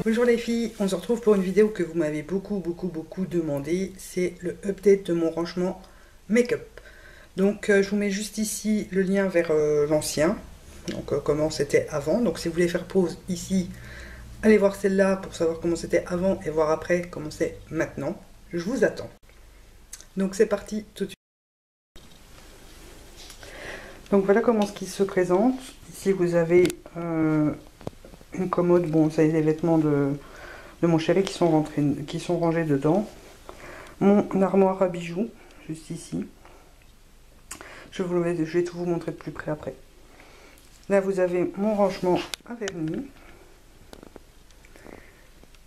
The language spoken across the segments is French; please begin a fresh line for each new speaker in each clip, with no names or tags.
Bonjour les filles, on se retrouve pour une vidéo que vous m'avez beaucoup demandé. C'est le update de mon rangement make-up. Donc je vous mets juste ici le lien vers l'ancien, donc comment c'était avant. Donc si vous voulez faire pause ici, allez voir celle-là pour savoir comment c'était avant et voir après comment c'est maintenant. Je vous attends. Donc c'est parti tout de suite. Donc voilà comment ce qui se présente. Ici vous avez une commode, bon ça les vêtements de mon chéri qui sont rangés dedans. Mon armoire à bijoux, juste ici. Je vais tout vous montrer de plus près après. Là vous avez mon rangement à vernis.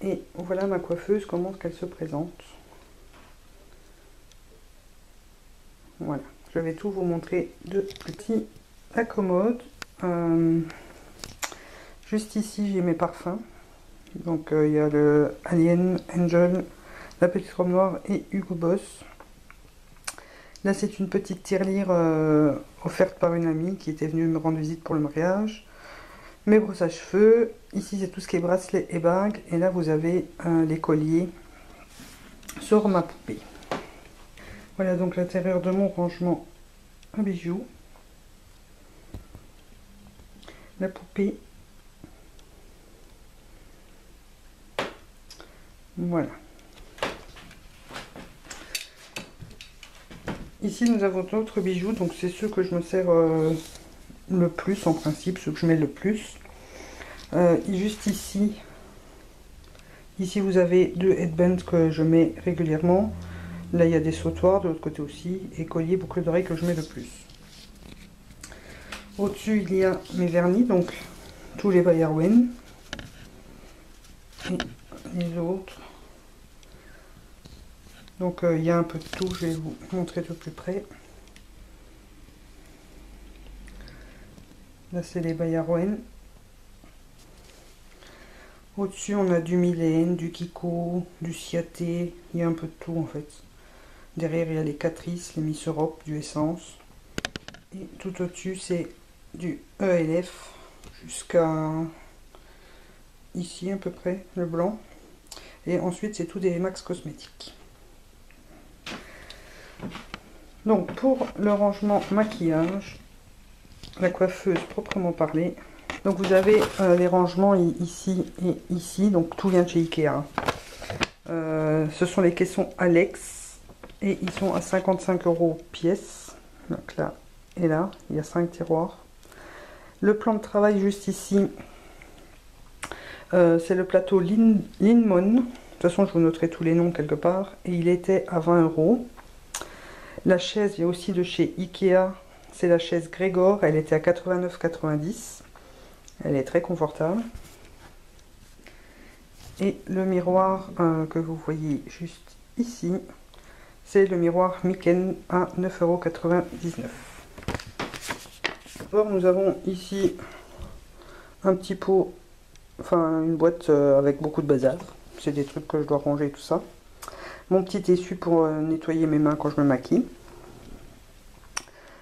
Et voilà ma coiffeuse, comment qu'elle se présente. Voilà, je vais tout vous montrer de plus petit. La commode. Juste ici j'ai mes parfums. Donc il y a le Alien, Angel, la petite robe noire et Hugo Boss. Là c'est une petite tirelire offerte par une amie qui était venue me rendre visite pour le mariage. Mes brosses à cheveux. Ici c'est tout ce qui est bracelets et bagues. Et là vous avez les colliers sur ma poupée. Voilà donc l'intérieur de mon rangement à bijoux. La poupée. Voilà. Ici nous avons d'autres bijoux, donc c'est ceux que je me sers le plus en principe, ceux que je mets le plus. Juste ici vous avez deux headbands que je mets régulièrement. Là il y a des sautoirs de l'autre côté aussi, et collier, boucle d'oreille que je mets le plus. Au-dessus il y a mes vernis, donc tous les By Arwen. Et les autres. Donc il y a un peu de tout, je vais vous montrer de plus près. Là c'est les By Arwen. Au-dessus on a du Mylène, du Kiko, du Ciaté, il y a un peu de tout en fait. Derrière il y a les Catrice, les Miss Europe, du Essence. Et tout au-dessus c'est du ELF jusqu'à ici à peu près, le blanc. Et ensuite c'est tout des Max Cosmétiques. Donc pour le rangement maquillage, la coiffeuse proprement parlée. Donc vous avez les rangements ici et ici, donc tout vient de chez Ikea. Ce sont les caissons Alex et ils sont à 55 € pièce. Donc là et là, il y a 5 tiroirs. Le plan de travail juste ici, c'est le plateau Linmon. De toute façon je vous noterai tous les noms quelque part. Et il était à 20 €. La chaise, il y a aussi de chez Ikea, c'est la chaise Grégor, elle était à 89,90 €. Elle est très confortable. Et le miroir que vous voyez juste ici, c'est le miroir Miken à 9,99 €. D'abord, nous avons ici un petit pot, enfin une boîte avec beaucoup de bazar. C'est des trucs que je dois ranger, tout ça. Mon petit essuie pour nettoyer mes mains quand je me maquille.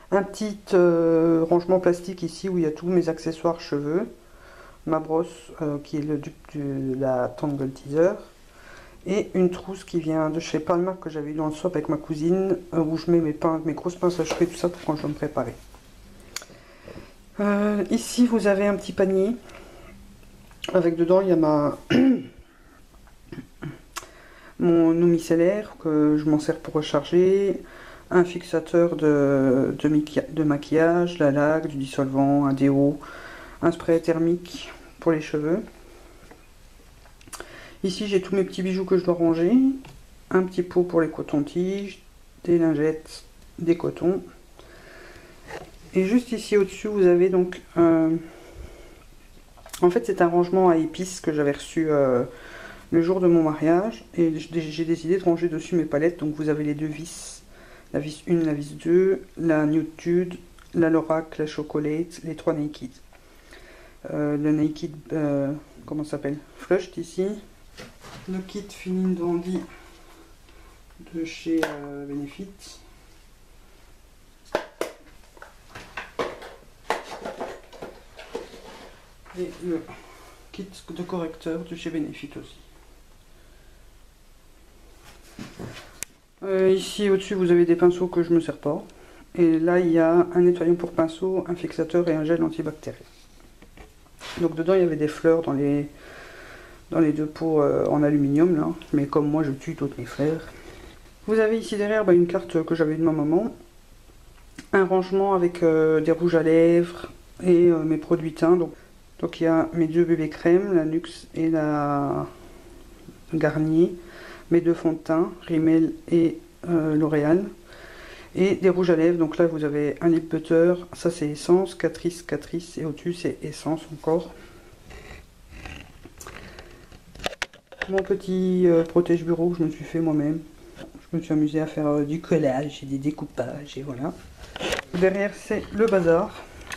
Un petit rangement plastique ici où il y a tous mes accessoires cheveux. Ma brosse qui est le dupe de la Tangle Teaser. Et une trousse qui vient de chez Palma que j'avais eu dans le swap avec ma cousine. Où je mets mes grosses pinces à cheveux et tout ça pour quand je vais me préparer. Ici vous avez un petit panier. Avec dedans il y a mon eau micellaire que je m'en sers pour recharger. Un fixateur de maquillage, la laque, du dissolvant, un déo, un spray thermique pour les cheveux. Ici j'ai tous mes petits bijoux que je dois ranger. Un petit pot pour les cotons-tiges, des lingettes, des cotons. Et juste ici au-dessus vous avez donc... en fait c'est un rangement à épices que j'avais reçu le jour de mon mariage. Et j'ai décidé de ranger dessus mes palettes. Donc vous avez les deux vis. La vis 1, la vis 2, la Nude, la Lorac, la Chocolate, les 3 Naked. Le Naked, comment ça s'appelle? Flushed ici. Le kit Feeling Dandy de chez Benefit. Et le kit de correcteur de chez Benefit aussi. Ici au-dessus vous avez des pinceaux que je ne me sers pas. Et là il y a un nettoyant pour pinceau, un fixateur et un gel antibactérien. Donc dedans il y avait des fleurs dans les deux pots en aluminium là. Mais comme moi je tue toutes mes fleurs. Vous avez ici derrière une carte que j'avais de ma maman. Un rangement avec des rouges à lèvres et mes produits teints. Donc il y a mes 2 bébés crèmes, la Nuxe et la Garnier. Mes 2 fonds de teint, Rimmel et L'Oréal. Et des rouges à lèvres, donc là vous avez un lip butter, ça c'est Essence, Catrice, et au-dessus c'est Essence encore. Mon petit protège bureau que je me suis fait moi-même. Je me suis amusée à faire du collage et des découpages et voilà. Derrière c'est le bazar.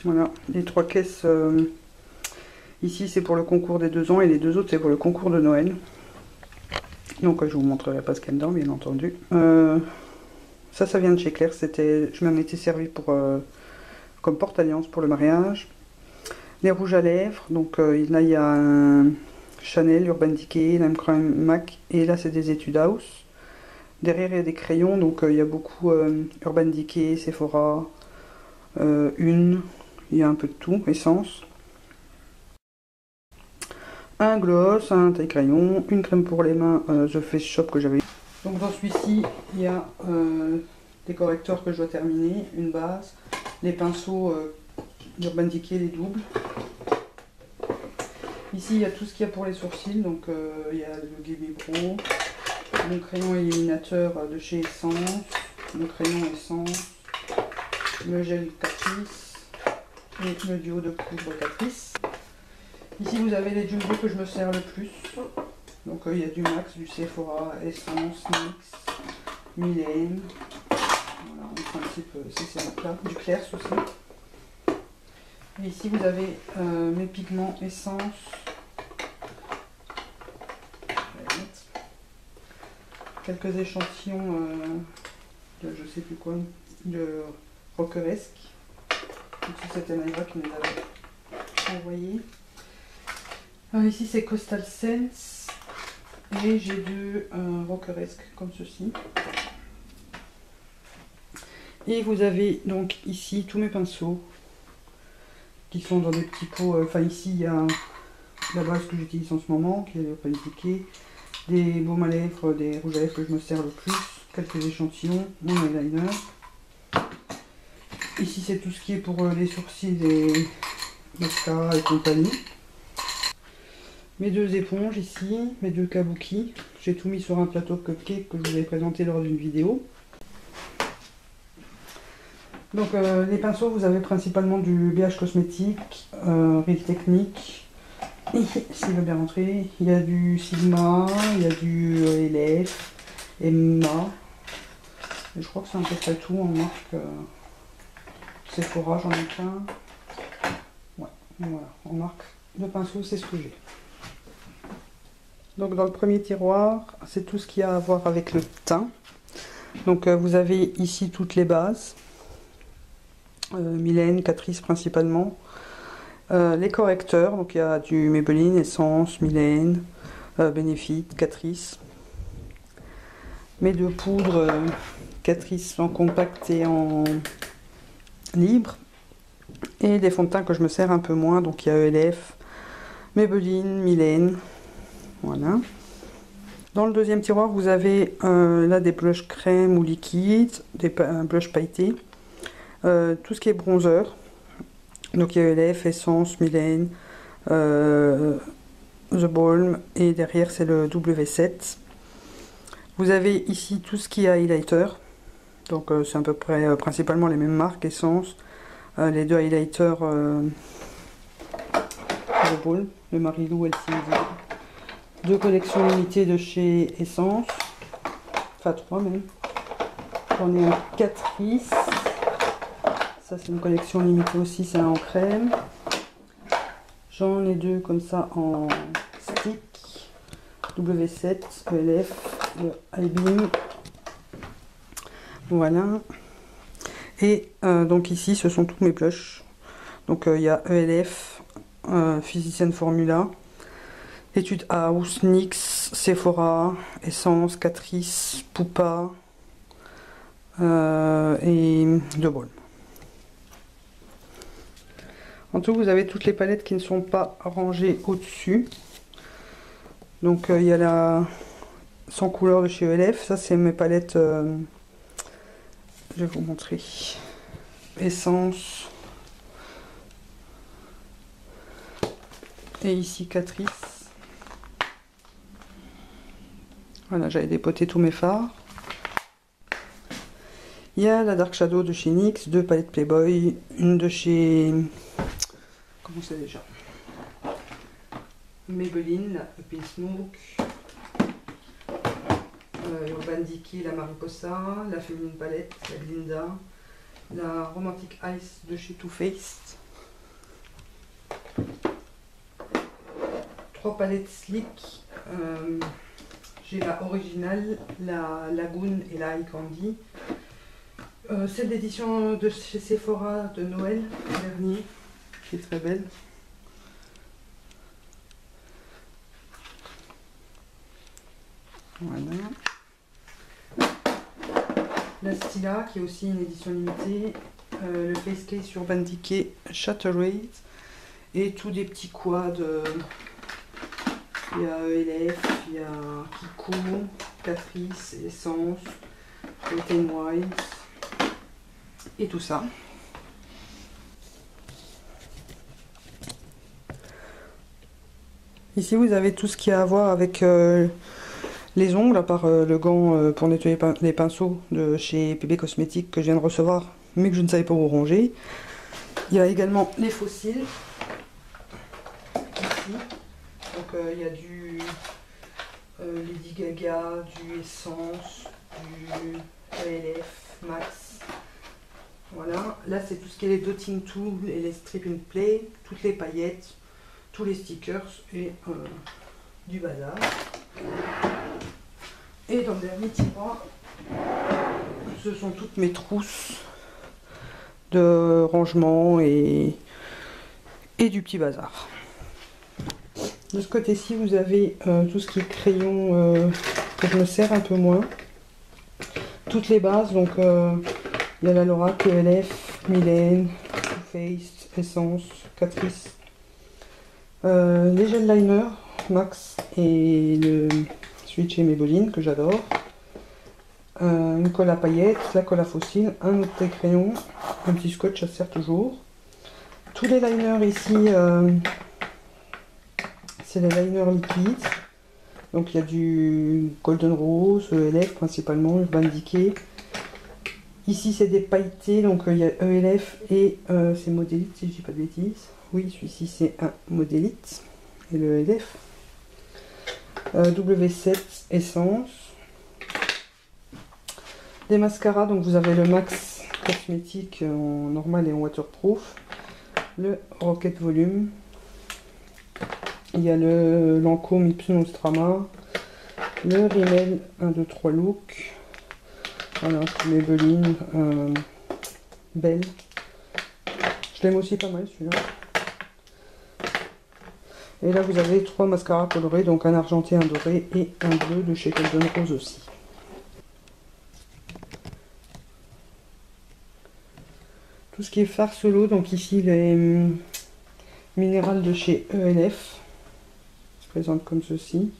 Voilà, les 3 caisses. Ici c'est pour le concours des 2 ans et les 2 autres c'est pour le concours de Noël. Donc je vous montrerai pas ce qu'il y a dedans bien entendu. Ça vient de chez Claire, je m'en étais servi pour comme porte-alliance pour le mariage. Les rouges à lèvres, donc là il y a un Chanel, Urban Decay, Lime Crime MAC et là c'est des Etude House. Derrière il y a des crayons, donc il y a beaucoup Urban Decay, Sephora, il y a un peu de tout, Essence. Un gloss, un taille-crayon, une crème pour les mains The Face Shop que j'avais. Donc dans celui-ci, il y a des correcteurs que je dois terminer, une base, les pinceaux d'Urban Decay, les doubles. Ici, il y a tout ce qu'il y a pour les sourcils, donc il y a le Gaby Pro, mon crayon éliminateur de chez Essence, le crayon Essence, le gel Catrice et le duo de poudre Catrice. Ici vous avez les jumbo que je me sers le plus. Donc il y a du Max, du Sephora, Essence, NYX, Mylène. Voilà, en principe c'est là, du Clairs aussi. Et ici vous avez mes pigments Essence. Quelques échantillons de je sais plus quoi, de Roqueresque. Donc c'était Naïra qui me les avait envoyés. Ici c'est Coastal Sense et j'ai 2 Roqueresque comme ceci. Et vous avez donc ici tous mes pinceaux qui sont dans des petits pots. Enfin ici il y a la base que j'utilise en ce moment qui est le Panifiqué, des baumes à lèvres, des rouges à lèvres que je me sers le plus, quelques échantillons, mon eyeliner. Ici c'est tout ce qui est pour les sourcils, des mascaras et compagnie. Mes 2 éponges ici, mes 2 kabuki. J'ai tout mis sur un plateau cupcake que je vous avais présenté lors d'une vidéo. Donc les pinceaux, vous avez principalement du BH Cosmétique, Real Technique. S'il veut bien rentrer, il y a du Sigma, il y a du LF, Emma. Et je crois que c'est à peu près tout en marque Sephora, j'en ai qu'un. Ouais, voilà, en marque de pinceau, c'est ce que j'ai. Donc dans le premier tiroir, c'est tout ce qu'il y a à voir avec le teint. Donc vous avez ici toutes les bases. Mylène, Catrice principalement. Les correcteurs, donc il y a du Maybelline, Essence, Mylène, Benefit, Catrice. Mes 2 poudres Catrice en compact et en libre. Et des fonds de teint que je me sers un peu moins, donc il y a ELF, Maybelline, Mylène. Voilà. Dans le deuxième tiroir, vous avez là des blushs crème ou liquides, des blushs pailletés, tout ce qui est bronzer. Donc il y a ELF, Essence, Mylène, The Balm et derrière c'est le W7. Vous avez ici tout ce qui est highlighter. Donc c'est à peu près principalement les mêmes marques, Essence. Les 2 highlighters The Balm, le Marilou et le Cindy. 2 collections limitées de chez Essence, enfin 3 même. J'en ai un Catrice, ça c'est une collection limitée aussi, c'est un en crème. J'en ai 2 comme ça en stick, W7, ELF, le iBeam. Voilà. Et donc ici ce sont tous mes blushs. Donc il y a ELF, Physician Formula, Etude House, NYX, Sephora, Essence, Catrice, Pupa et De Baume. En tout, vous avez toutes les palettes qui ne sont pas rangées au-dessus. Donc il y a la 100 couleurs de chez ELF. Ça, c'est mes palettes. Je vais vous montrer. Essence. Et ici, Catrice. Voilà, j'avais dépoté tous mes fards. Il y a la Dark Shadow de chez NYX, 2 palettes Playboy, une de chez... Comment c'est déjà? Maybelline, la Up in Smoke, Urban Decay, la Mariposa, la Feminine Palette, la Glinda, la Romantic Ice de chez Too Faced, 3 palettes Slick, j'ai la originale, la Lagoon et la High Candy, celle d'édition de chez Sephora de Noël dernier, qui est très belle. Voilà. La Stila, qui est aussi une édition limitée, le Face Case Urban Decay Shatterade, et tous des petits quads. Il y a ELF, il y a Kiko, Catrice, Essence, Wet n Wild, et tout ça. Ici, vous avez tout ce qui a à voir avec les ongles, à part le gant pour nettoyer les pinceaux de chez PB Cosmétiques que je viens de recevoir, mais que je ne savais pas où ranger. Il y a également les fossiles. Ici. Donc il y a du Lady Gaga, du Essence, du ELF, Max. Voilà. Là, c'est tout ce qui est les dotting tools et les strip and play, toutes les paillettes, tous les stickers et du bazar. Et dans le dernier tiroir, ce sont toutes mes trousses de rangement et du petit bazar. De ce côté-ci, vous avez tout ce qui est crayon que je me sers un peu moins. Toutes les bases, donc il y a la Lorac, ELF, Mylène, Too Faced, Essence, Catrice. Les gel liners, Max et celui de chez Maybelline que j'adore. Une colle à paillettes, la colle à fossile, un autre crayon, un petit scotch, ça sert toujours. Tous les liners ici, c'est les liners liquides. Donc il y a du Golden Rose, ELF principalement, Urban Decay. Ici c'est des pailletés, donc il y a ELF et c'est Modélite si je dis pas de bêtises. Oui, celui-ci c'est un Modélite et le ELF. W7 Essence. Des mascaras, donc vous avez le Max Cosmétique en normal et en waterproof. Le Rocket Volume. Il y a le Lancôme Hypnose Drama. Le Rimmel 1, 2, 3 Look. Voilà, Maybelline Belle. Je l'aime aussi pas mal celui-là. Et là vous avez 3 mascaras colorés, donc un argenté, un doré et un bleu de chez Golden Rose aussi. Tout ce qui est fard solo, donc ici les minérales de chez ELF se présentent comme ceci.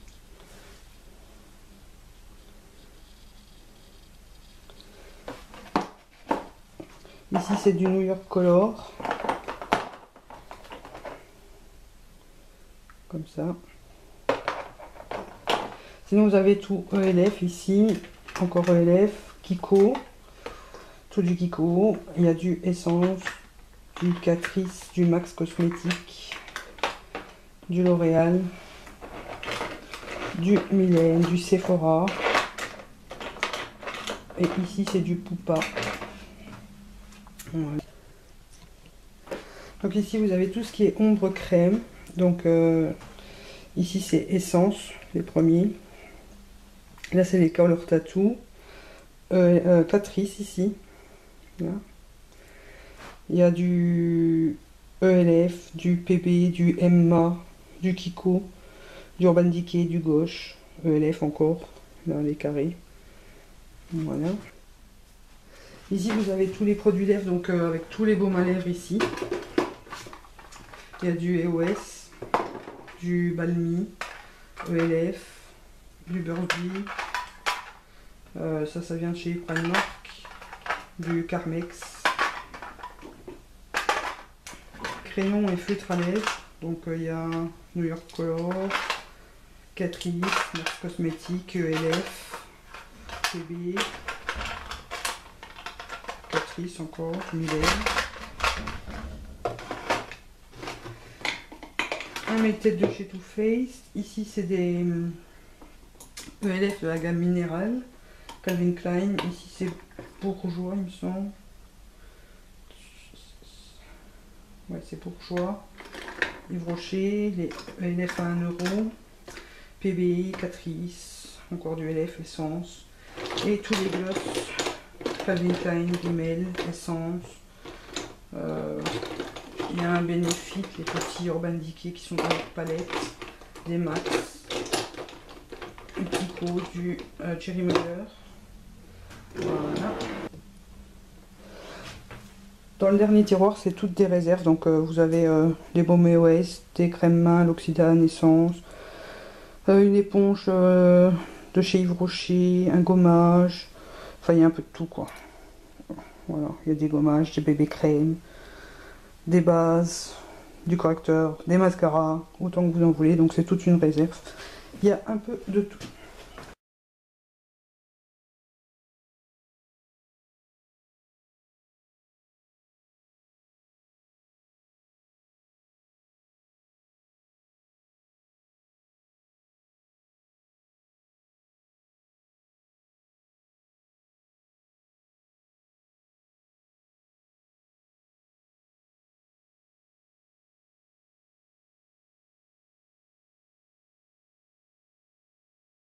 Ici c'est du New York Color. Comme ça. Sinon vous avez tout ELF ici, encore ELF, Kiko, tout du Kiko, il y a du Essence, du Catrice, du Max Cosmétique, du L'Oréal, du Mylène, du Sephora, et ici c'est du Pupa. Voilà. Donc ici vous avez tout ce qui est ombre crème. Donc ici c'est Essence, les premiers. Là c'est les Color Tattoo. Catrice ici. Là. Il y a du ELF, du PB, du Emma, du Kiko, du Urban Decay, du gauche, ELF encore, dans les carrés. Voilà. Ici vous avez tous les produits lèvres, donc avec tous les baumes à lèvres ici. Il y a du EOS, du Balmy, ELF, du Burberry, ça vient de chez Primark, du Carmex, crayon et feutre à lèvres, donc il y a New York Color, Catrice, Nars Cosmétique, ELF, PB, Catrice encore, Miller. Un make-up de chez Too Faced. Ici c'est des ELF de la gamme minérale. Calvin Klein. Ici c'est Bourjois il me semble. Ouais, c'est Bourjois. Yves Rocher. Les ELF à 1€. PBI, Catrice. Encore du ELF Essence. Et tous les gloss. Calvin Klein, Rimmel, Essence. Il y a un Benefit, les petits Urban Decay qui sont dans leur palette, des Max, un petit pot du Cherry Mother. Voilà. Dans le dernier tiroir, c'est toutes des réserves. Donc vous avez des baumes EOS, des crèmes mains, l'Occitane, Essence, une éponge de chez Yves Rocher, un gommage. Enfin, il y a un peu de tout quoi. Voilà, il y a des gommages, des bébés crèmes, des bases, du correcteur, des mascaras, autant que vous en voulez, donc c'est toute une réserve. Il y a un peu de tout.